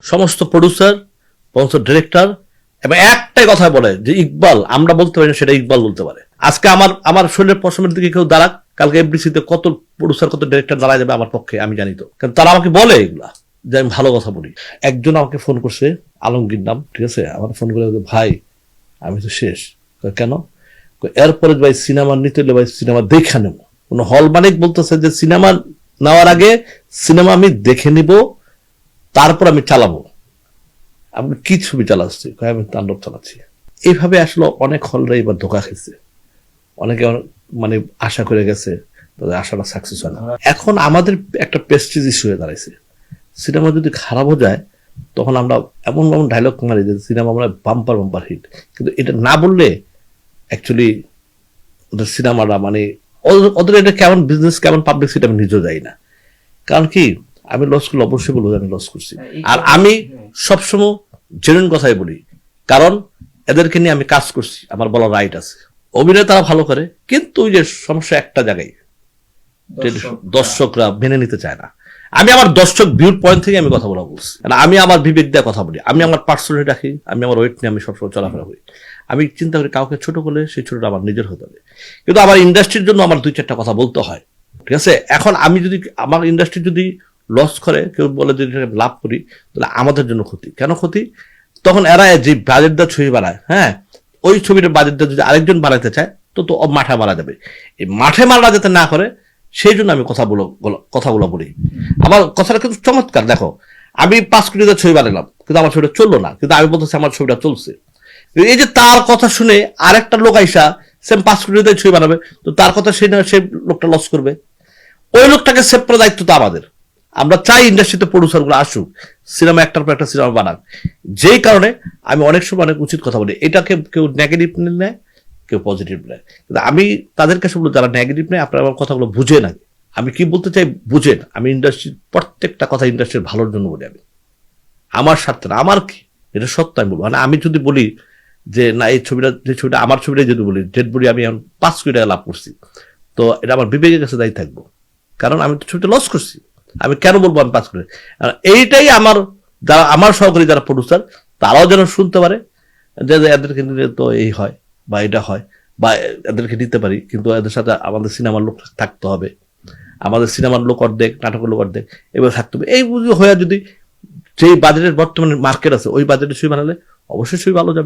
সমস্ত প্রডিউসার, সমস্ত ডিরেক্টর এবং একটাই কথা বলে যে ইকবাল, আমরা বলতে পারি না সেটা ইকবাল বলতে পারে। আজকে আমার শরীরের পশমের দিকে কেউ দাঁড়াক, কালকে এফডিসিতে কত প্রডিউসার কত ডিরেক্টর দাঁড়ায় যাবে আমার পক্ষে, আমি জানি তো, কারণ তারা আমাকে বলে এগুলা যে আমি ভালো কথা বলি। একজন আমাকে ফোন করছে, আলমগীর নাম, ঠিক আছে, আমার ফোন করে ভাই আমি তো শেষ। কেন? এরপরে ভাই সিনেমা নিতে হলে ভাই সিনেমা দেখে নেব। কোন হল মালিক বলতেছে যে সিনেমা নেওয়ার আগে সিনেমা আমি দেখে নিব, তারপর আমি চালাবো। আপনি কি ছবি চালাচ্ছি? আমি তাণ্ডব চালাচ্ছি। এইভাবে আসলে অনেক হলরা এবার ধোকা খেয়েছে, অনেকে মানে আশা করে গেছে, তাদের আশাটা সাকসেস হয় না। এখন আমাদের একটা প্রেস্টিজ ইস্যু হয়ে দাঁড়াইছে। সিনেমা যদি খারাপও যায় তখন আমরা এমন এমন ডায়লগ মারি যে সিনেমা আমরা বাম্পার বাম্পার হিট, কিন্তু এটা না বললে অ্যাকচুয়ালি ওদের সিনেমাটা মানে ওদের এটা কেমন বিজনেস কেমন পাবলিসিটি আমি নিজেও যাই না। কারণ কি আমি লস করলে অবশ্যই বলবো আমি লস করছি, আর আমি সবসময় জেনুইন কথাই বলি, কারণ এদেরকে নিয়ে আমি কাজ করছি, আমার বলার রাইট আছে। অভিনয় তারা ভালো করে, কিন্তু ওই যে সমস্যা একটা জায়গায়, দর্শকরা মেনে নিতে চায় না। আমি আমার দর্শক ভিউর পয়েন্ট থেকে আমি কথা বলা বলছি, আমি আমার বিবেক দিয়ে কথা বলি, আমি আমার পার্সোনালিটি রাখি, আমি আমার ওয়েট নিয়ে আমি সবসময় চলাফেরা করি। আমি চিন্তা করি কাউকে ছোট করলে সেই ছোটটা আমার নিজের হতে হবে, কিন্তু আমার ইন্ডাস্ট্রির জন্য আমার 2-4টা কথা বলতে হয়, ঠিক আছে। এখন আমি যদি আমার ইন্ডাস্ট্রি যদি লস করে, কেউ বলে যদি লাভ করি, তাহলে আমাদের জন্য ক্ষতি। কেন ক্ষতি? তখন এরা যে বাজেট দা ছবি বানায়, হ্যাঁ, ওই ছবিটার বাজেট দা যদি আরেকজন বানাইতে চায় তো তো মাঠে মারা যাবে। এই মাঠে মারা যাতে না করে সেই জন্য আমি কথাগুলো বলি। আমার কথাটা কিন্তু চমৎকার। দেখো, আমি 5 কোটি টাকার ছবি বানালাম, কিন্তু আমার ছবিটা চললো না, কিন্তু আমি বলতেছি আমার ছবিটা চলছে। এই যে তার কথা শুনে আরেকটা লোক আইসা সেম 5 কোটি টাকার ছবি বানাবে, তো তার কথা সেই লোকটা লস করবে। ওই লোকটাকে সেভ করার দায়িত্ব তো আমাদের। আমরা চাই ইন্ডাস্ট্রিতে প্রডিউসার গুলো আসুক, সিনেমা একটার পর একটা সিনেমা বানাক। যেই কারণে আমি অনেক সময় অনেক উচিত কথা বলি, এটাকে কেউ নেগেটিভ নেয়, কেউ পজিটিভ নেয়, কিন্তু আমি তাদের কাছে বলবো যারা নেগেটিভ নেয় আপনারা আমার কথাগুলো বুঝে না। আমি কি বলতে চাই বুঝেন। আমি ইন্ডাস্ট্রির প্রত্যেকটা কথা ইন্ডাস্ট্রির ভালোর জন্য বলি, আমি আমার স্বার্থে না, আমার কি এটা সত্য আমি বলবো। মানে আমি যদি বলি যে না এই ছবিটা, যে ছবিটা আমার ছবিটাই যদি বলি ডেড বডি আমি এখন 5 কোটি টাকা লাভ করছি, তো এটা আমার বিবেকের কাছে দায়ী থাকবো, কারণ আমি তো ছবিটা লস করছি। আমি কেন বলবো আমি 5 কোটি? এইটাই আমার যারা আমার সহকারী যারা প্রডিউসার তারাও যেন শুনতে পারে যে এদেরকে নিলে তো এই হয় বা এটা হয়, বা এদেরকে নিতে পারি, কিন্তু এদের সাথে আমাদের সিনেমার লোক থাকতে হবে, আমাদের সিনেমার লোক অর্ধেক, নাটকের লোক অর্ধেক, এবার থাকতে হবে। এই বুঝে হয়ে যদি যেই বাজেটের বর্তমানে মার্কেট আছে ওই বাজেটে ছবি বানালে অবশ্যই ছবি ভালো যাবে।